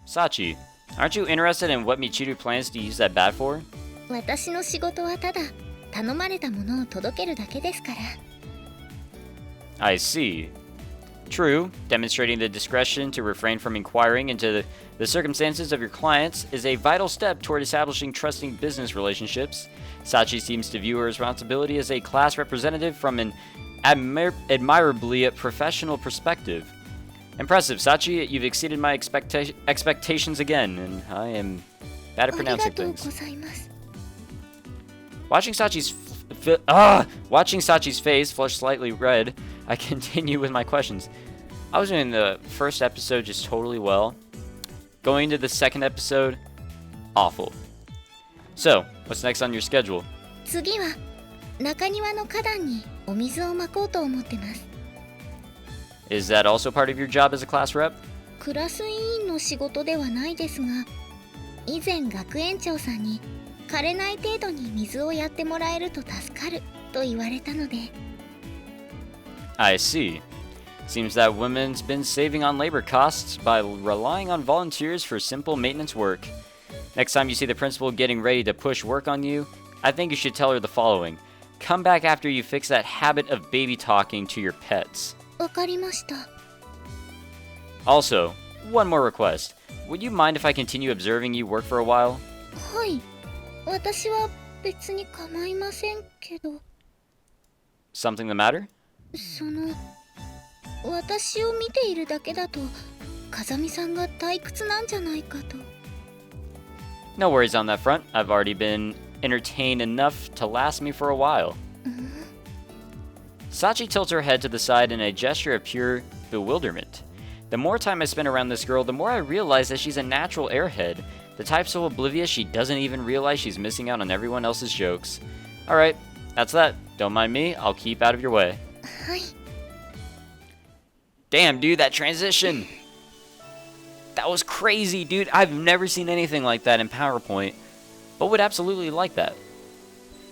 Sachi, aren't you interested in what Michiru plans to use that bat for? 私の仕事はただ頼まれたものを届けるだけですから。 I see. True, demonstrating the discretion to refrain from inquiring into the circumstances of your clients is a vital step toward establishing trusting business relationships. Sachi seems to view her responsibility as a class representative from an admirably professional perspective. Impressive, Sachi. You've exceeded my expectations again, and I am bad at pronouncing things. ありがとうございます。 Watching Sachi's face flush slightly red, I continue with my questions. I was doing the first episode just totally well. Going to the second episode, awful. So, what's next on your schedule? 次は中庭の花壇にお水をまこうと思ってます。 Is that also part of your job as a class rep? クラス委員の仕事ではないですが、以前学園長さんに枯れない程度に水をやってもらえると助かると言われたので。 I see. Seems that women's been saving on labor costs by relying on volunteers for simple maintenance work. Next time you see the principal getting ready to push work on you, I think you should tell her the following. Come back after you fix that habit of baby talking to your pets. わかりました。 Also, one more request. Would you mind if I continue observing you work for a while? はい。私は別に構いませんけど。 Something the matter? その私を見ているだけだと風見さんが退屈なんじゃないかと。 No worries on that front. I've already been entertained enough to last me for a while. Sachi tilts her head to the side in a gesture of pure bewilderment. The more time I spend around this girl, the more I realize that she's a natural airhead. The type so oblivious she doesn't even realize she's missing out on everyone else's jokes. Alright, that's that. Don't mind me, I'll keep out of your way. はい。 Damn, dude, that transition! That was crazy, dude. I've never seen anything like that in PowerPoint, but would absolutely like that.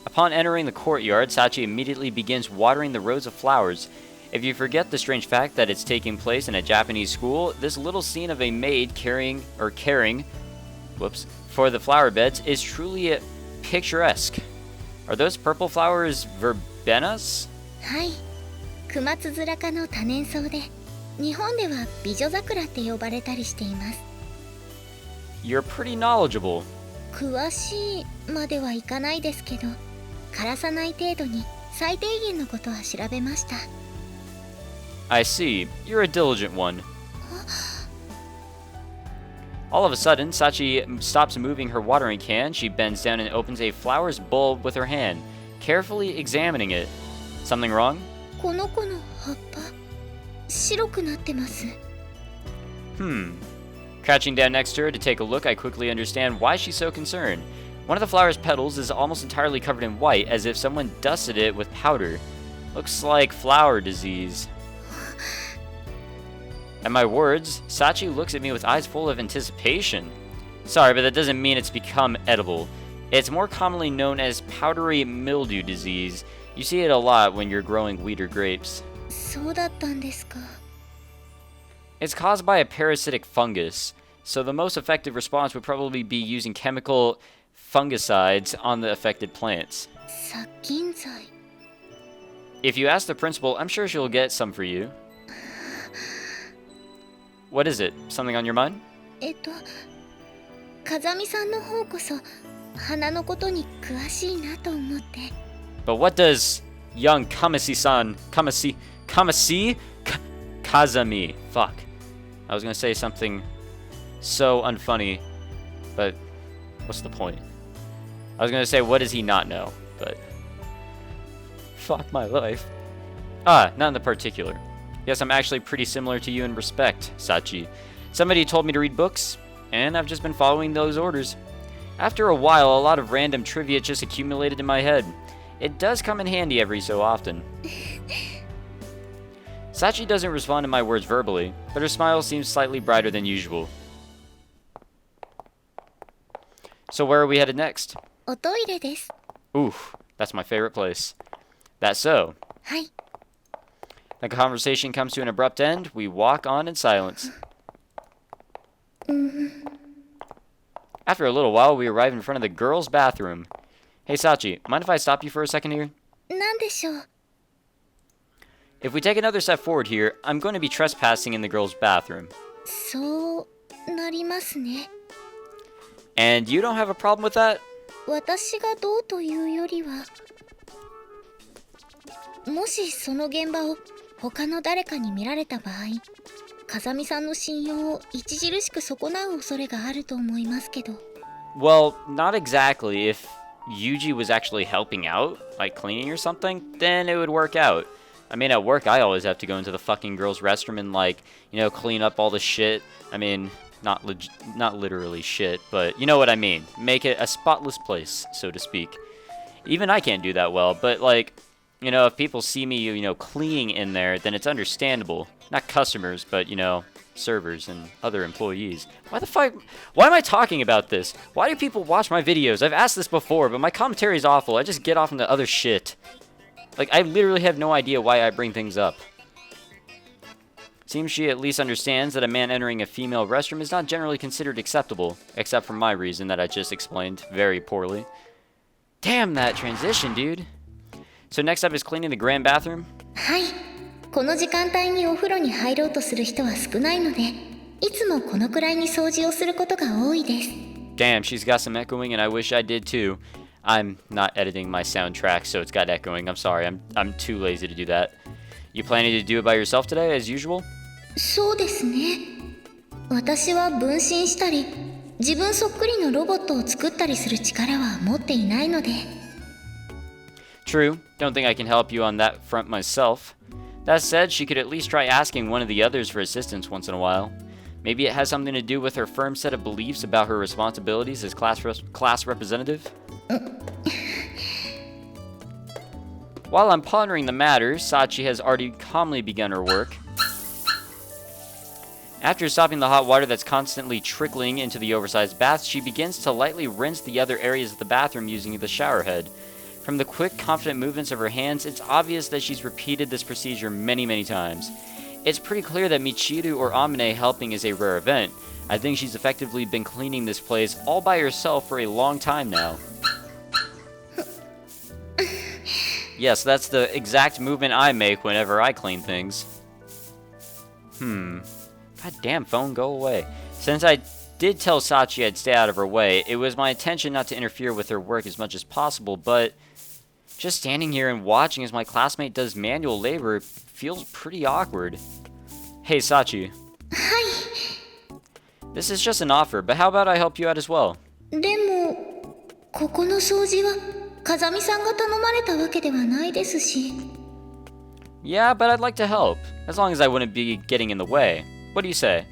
Upon entering the courtyard, Sachi immediately begins watering the rows of flowers. If you forget the strange fact that it's taking place in a Japanese school, this little scene of a maid caring for the flower beds is truly picturesque. Are those purple flowers verbenas? はい。クマツヅラ科の多年草で、日本では美女桜って呼ばれたりしています。 You're pretty knowledgeable. 詳しいまではいかないですけど、枯らさない程度に最低限のことは調べました。 I see. You're a diligent one. All of a sudden, Sachi stops moving her watering can. She bends down and opens a flower's bulb with her hand, carefully examining it. Something wrong? この子の葉っぱ、白くなってます。 Crouching down next to her to take a look, I quickly understand why she's so concerned. One of the flower's petals is almost entirely covered in white, as if someone dusted it with powder. Looks like flower disease. At my words, Sachi looks at me with eyes full of anticipation. Sorry, but that doesn't mean it's become edible. It's more commonly known as powdery mildew disease. You see it a lot when you're growing wheat or grapes. そうだったんですか。 It's caused by a parasitic fungus, so the most effective response would probably be using chemical fungicides on the affected plants. 殺菌剤。 If you ask the principal, I'm sure she'll get some for you. What is it? Something on your mind? 風見さんの方こそ花のことに詳しいなと思って。 But what does young Kazami? Fuck. I was gonna say something so unfunny, but what's the point? I was gonna say, what does he not know? But fuck my life. Not in the particular. Yes, I'm actually pretty similar to you in respect, Sachi. Somebody told me to read books, and I've just been following those orders. After a while, a lot of random trivia just accumulated in my head. It does come in handy every so often. Sachi doesn't respond to my words verbally, but her smile seems slightly brighter than usual. So where are we headed next? おトイレです。 Oof, that's my favorite place. That's so. はい。 The conversation comes to an abrupt end. We walk on in silence. After a little while, we arrive in front of the girls' bathroom. Hey, Sachi, mind if I stop you for a second here? なんでしょう。 If we take another step forward here, I'm going to be trespassing in the girls' bathroom. そうなりますね。 And you don't have a problem with that? 私がどうというよりは、もしその現場を他の誰かに見られた場合、風見さんの信用を著しく損なう恐れがあると思いますけど。 Well, not exactly. If Yuji was actually helping out, like cleaning or something, then it would work out. I mean, at work, I always have to go into the fucking girls' restroom and, like, you know, clean up all the shit. I mean, not literally shit, but you know what I mean. Make it a spotless place, so to speak. Even I can't do that well, but, like, you know, if people see me, you know, cleaning in there, then it's understandable. Not customers, but, you know, servers and other employees. Why the fuck? Why am I talking about this? Why do people watch my videos? I've asked this before, but my commentary is awful. I just get off into other shit. Like, I literally have no idea why I bring things up. Seems she at least understands that a man entering a female restroom is not generally considered acceptable, except for my reason that I just explained very poorly. Damn that transition, dude. So next up is cleaning the grand bathroom? はい。この時間帯にお風呂に入ろうとする人は少ないので、いつもこのくらいに掃除をすることが多いです。 Damn, she's got some echoing and I wish I did too. I'm not editing my soundtrack, so it's got echoing. I'm sorry, I'm too lazy to do that. You planning to do it by yourself today, as usual? そうですね。私は分身したり、自分そっくりのロボットを作ったりする力は持っていないので。 True, don't think I can help you on that front myself. That said, she could at least try asking one of the others for assistance once in a while. Maybe it has something to do with her firm set of beliefs about her responsibilities as class representative? While I'm pondering the matter, Sachi has already calmly begun her work. After stopping the hot water that's constantly trickling into the oversized bath, she begins to lightly rinse the other areas of the bathroom using the shower head. From the quick, confident movements of her hands, it's obvious that she's repeated this procedure many times. It's pretty clear that Michiru or Amine helping is a rare event. I think she's effectively been cleaning this place all by herself for a long time now. Yes, that's the exact movement I make whenever I clean things. Goddamn phone, go away. Since I did tell Sachi I'd stay out of her way, it was my intention not to interfere with her work as much as possible, but just standing here and watching as my classmate does manual labor feels pretty awkward. Hey, Sachi. はい。 This is just an offer, but how about I help you out as well? でも、ここの掃除は風見さんが頼まれたわけではないですし。 Yeah, but I'd like to help, as long as I wouldn't be getting in the way. What do you say?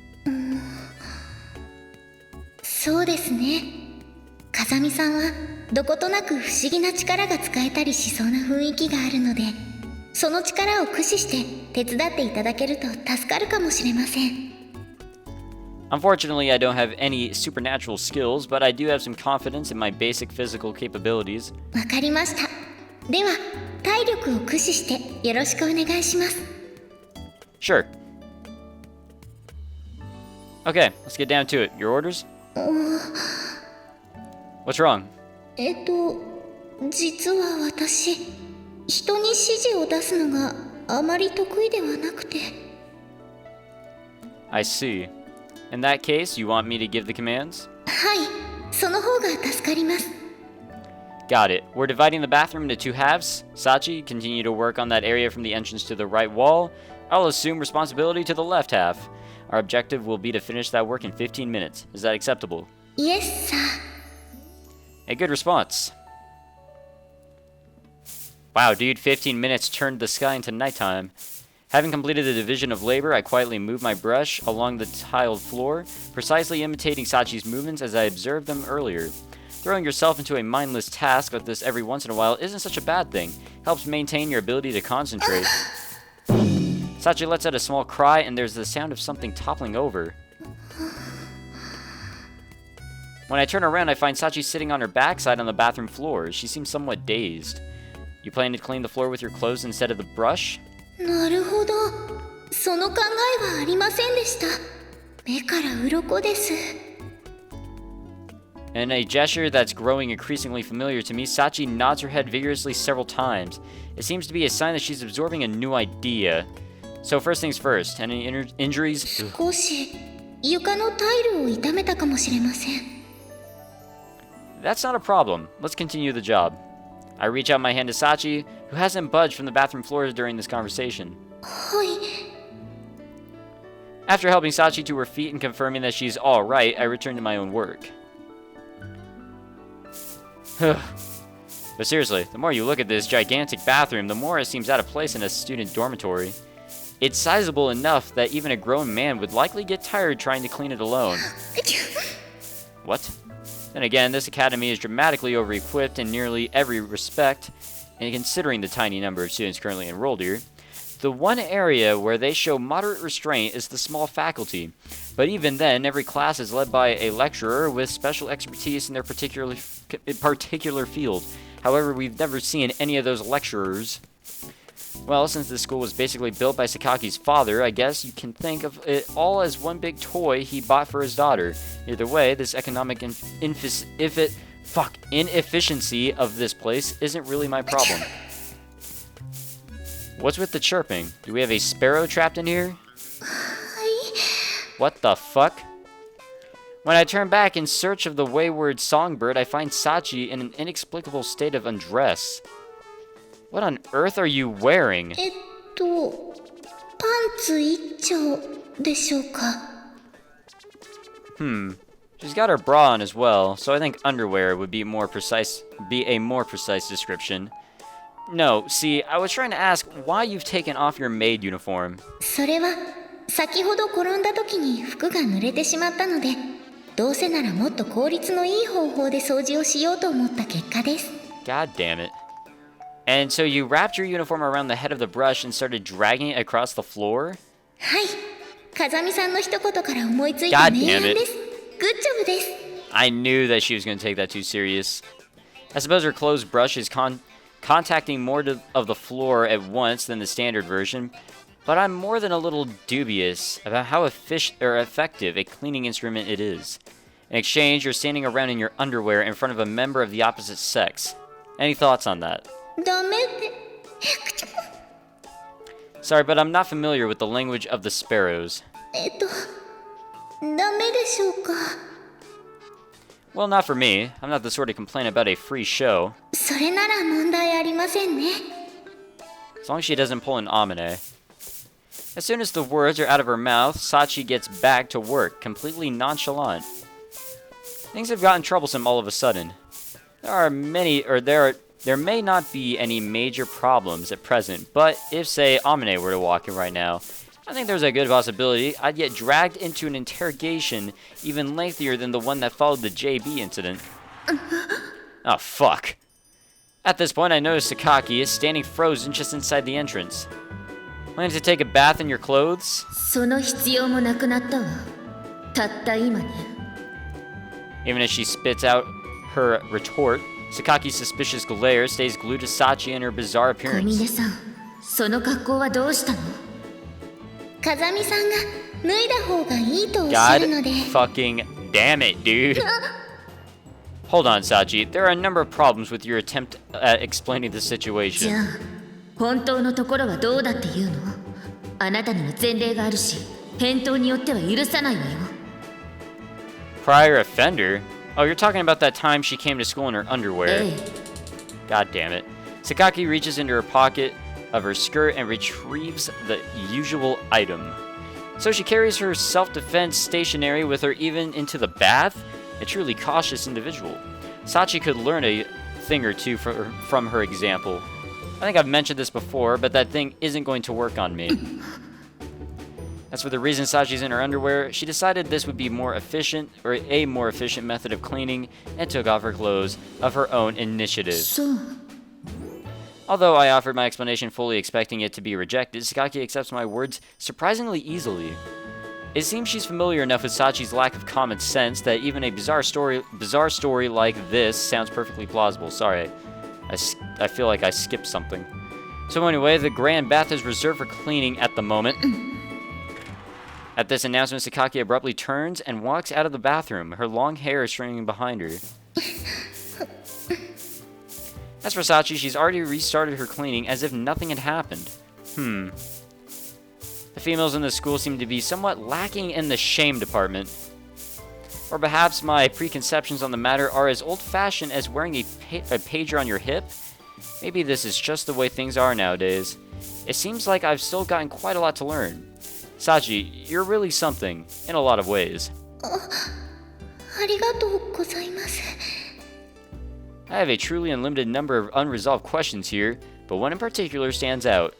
そうですね。風見さんはどことなく不思議な力が使えたりしそうな雰囲気があるので、その力を駆使して手伝っていただけると助かるかもしれません。 Unfortunately, I don't have any supernatural skills, but I do have some confidence in my basic physical capabilities. わかりました。では、体力を駆使してよろしくお願いします。 Sure. Okay, let's get down to it. Your orders? What's wrong? 実は私、人に指示を出すのがあまり得意ではなくて。 I see. In that case, you want me to give the commands? はい、その方が助かります。 Got it. We're dividing the bathroom into two halves. Sachi, continue to work on that area from the entrance to the right wall. I'll assume responsibility to the left half. Our objective will be to finish that work in 15 minutes. Is that acceptable? Yes, sir. A good response. Wow, dude, 15 minutes turned the sky into nighttime. Having completed the division of labor, I quietly moved my brush along the tiled floor, precisely imitating Sachi's movements as I observed them earlier. Throwing yourself into a mindless task like this every once in a while isn't such a bad thing. Helps maintain your ability to concentrate. Sachi lets out a small cry, and there's the sound of something toppling over. When I turn around, I find Sachi sitting on her backside on the bathroom floor. She seems somewhat dazed. You plan to clean the floor with your clothes instead of the brush? なるほど。その考えはありませんでした。目から鱗です。 In a gesture that's growing increasingly familiar to me, Sachi nods her head vigorously several times. It seems to be a sign that she's absorbing a new idea. So first things first, any injuries? 少し床のタイルを痛めたかもしれません。 That's not a problem. Let's continue the job. I reach out my hand to Sachi, who hasn't budged from the bathroom floors during this conversation. はい。 After helping Sachi to her feet and confirming that she's alright, I return to my own work. But seriously, the more you look at this gigantic bathroom, the more it seems out of place in a student dormitory. It's sizable enough that even a grown man would likely get tired trying to clean it alone. What? Then again, this academy is dramatically over-equipped in nearly every respect, and considering the tiny number of students currently enrolled here, the one area where they show moderate restraint is the small faculty. But even then, every class is led by a lecturer with special expertise in their particular field. However, we've never seen any of those lecturers. Well, since this school was basically built by Sakaki's father, I guess you can think of it all as one big toy he bought for his daughter. Either way, this economic inefficiency of this place isn't really my problem. What's with the chirping? Do we have a sparrow trapped in here? はい。 What the fuck? When I turn back in search of the wayward songbird, I find Sachi in an inexplicable state of undress. What on earth are you wearing? パンツ一丁でしょうか。 She's got her bra on as well, so I think underwear would be a more precise description. No, see, I was trying to ask why you've taken off your maid uniform. それは先ほど転んだ時に服が濡れてしまったので、どうせならもっと効率のいい方法で掃除をしようと思った結果です。 God damn it. And so you wrapped your uniform around the head of the brush and started dragging it across the floor? はい。風見さんの一言から思いついた名案です。グッジョブです。 I knew that she was going to take that too serious. I suppose her closed brush is contacting more of the floor at once than the standard version, but I'm more than a little dubious about how effective a cleaning instrument it is. In exchange, you're standing around in your underwear in front of a member of the opposite sex. Any thoughts on that? ダメって。 Sorry, but I'm not familiar with the language of the sparrows. ダメでしょうか。 Well, not for me. I'm not the sort to complain about a free show. それなら問題ありませんね。 As long as she doesn't pull an Amine. As soon as the words are out of her mouth, Sachi gets back to work, completely nonchalant. Things have gotten troublesome all of a sudden. There may not be any major problems at present, but if, say, Amine were to walk in right now, I think there's a good possibility I'd get dragged into an interrogation even lengthier than the one that followed the JB incident. Oh, fuck. At this point, I notice Sakaki is standing frozen just inside the entrance. Planning to take a bath in your clothes? その必要もなくなったわ。たった今ね。 Even as she spits out her retort, Sakaki's suspicious glare stays glued to Sachi and her bizarre 小 appearance. 峰さん、その格好はどうしたの？風見さんが脱いだ方がいいとおっしゃ God るので。 fucking damn it, dude. Hold on, Sachi. There are a number of problems with your attempt at explaining the じ situation. ゃあ、本当のところはどうだっていうの？あなたには前例があるし、返答によっては許さないわよ。 Prior offender? Oh, you're talking about that time she came to school in her underwear. ええ。 God damn it. Sakaki reaches into her pocket of her skirt and retrieves the usual item. So she carries her self-defense stationary with her even into the bath? A truly cautious individual. Sachi could learn a thing or two from her example. I think I've mentioned this before, but that thing isn't going to work on me. As for the reason Sachi's in her underwear, she decided this would be a more efficient method of cleaning and took off her clothes of her own initiative. そう。 Although I offered my explanation fully expecting it to be rejected, Sakaki accepts my words surprisingly easily. It seems she's familiar enough with Sachi's lack of common sense that even a bizarre story like this sounds perfectly plausible. Sorry, I feel like I skipped something. So anyway, the grand bath is reserved for cleaning at the moment. At this announcement, Sakaki abruptly turns and walks out of the bathroom, her long hair streaming behind her. As for Sachi, she's already restarted her cleaning as if nothing had happened. The females in the school seem to be somewhat lacking in the shame department. Or perhaps my preconceptions on the matter are as old-fashioned as wearing a pager on your hip? Maybe this is just the way things are nowadays. It seems like I've still gotten quite a lot to learn. Sachi, you're really something, in a lot of ways. ありがとうございます。 I have a truly unlimited number of unresolved questions here, but one in particular stands out.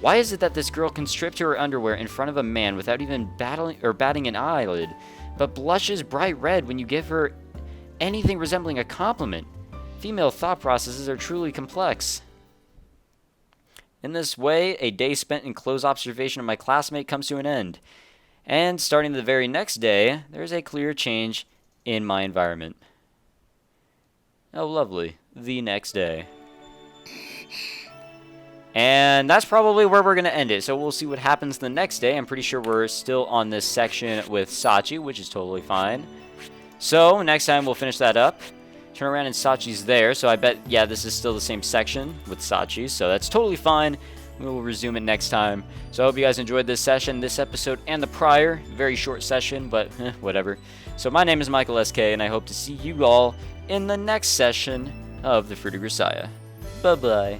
Why is it that this girl can strip to her underwear in front of a man without even batting an eyelid, but blushes bright red when you give her anything resembling a compliment? Female thought processes are truly complex. In this way, a day spent in close observation of my classmate comes to an end. And starting the very next day, there is a clear change in my environment. Oh, lovely. The next day. And that's probably where we're going to end it. So we'll see what happens the next day. I'm pretty sure we're still on this section with Sachi, which is totally fine. So next time we'll finish that up. Turn around and Sachi's there. So I bet, yeah, this is still the same section with Sachi. So that's totally fine. We will resume it next time. So I hope you guys enjoyed this session, this episode, and the prior. Very short session, but whatever. So my name is Michael SK, and I hope to see you all in the next session of the Fruit of Grisaia. Bye-bye.